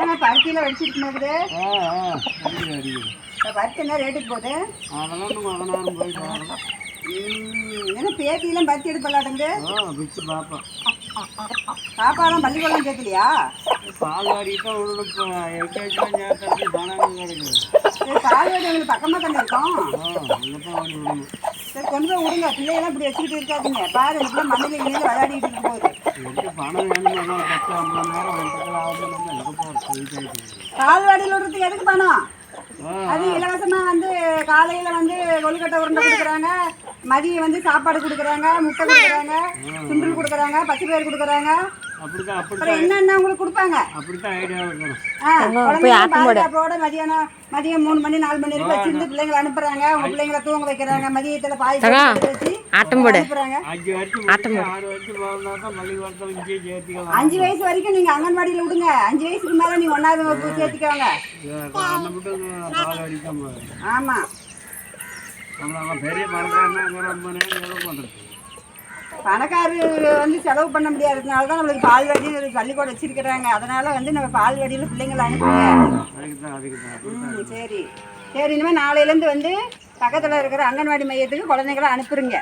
என்னங்க பருத்தியில் வெடிச்சிட்டு இருக்குது? பருத்தி என்ன ரேட்டுக்கு போகுது? என்ன பேத்தியெல்லாம் பருத்தி எடுப்பலாட்டுங்க? பாப்பாலாம் பள்ளிக்கூடம் சேர்க்கலையா? பால்வாடி பால்வாடி உங்களுக்கு பக்கமாக தானே இருக்கும். சரி கொண்டு போய் விடுங்க. பிள்ளைகளாம் இப்படி வச்சுக்கிட்டு இருக்காதுங்க. பாரு இப்பெல்லாம் மண்ணில் இணையில் விளையாடிட்டு இருக்க போகுது. பால்வாடியில் விடுறதுக்கு எதுக்கு பணம்? அது இலவசமாக வந்து காலையில் வந்து கொழுக்கட்டை உருண்டை கொடுக்குறாங்க, மதியம் வந்து சாப்பாடு கொடுக்குறாங்க, முட்டை கொடுக்குறாங்க, சுண்டல் கொடுக்குறாங்க, பச்சை பயிர் கொடுக்குறாங்க. அப்புறம் என்னென்ன உங்களுக்கு கொடுப்பாங்க? பாதுகாப்போட மதியம் 3 மணி 4 மணி வரைக்கும் வச்சிருந்து பிள்ளைங்களை அனுப்புறாங்க. உங்க பிள்ளைங்களை தூங்க வைக்கிறாங்க. மதியத்துல பாய் வச்சு அனுப்புறாங்க. 5 வயசு வரைக்கும் நீங்க அங்கன்வாடியில விடுங்க. 5 வயசுக்கு மேல நீங்க 1ஆவது வகுப்பு சேர்த்துக்கோங்க. ஆமா பணக்காரு வந்து செலவு பண்ண முடியாததுனால தான் நம்மளுக்கு பால்வாடி பள்ளிக்கூடம் வச்சிருக்கிறாங்க. அதனால வந்து நம்ம பால்வாடியில் பிள்ளைங்களை அனுப்புங்க. சரி சரி, இனிமேல் நாளையிலேருந்து வந்து பக்கத்தில் இருக்கிற அங்கன்வாடி மையத்துக்கு குழந்தைங்களை அனுப்புறீங்க.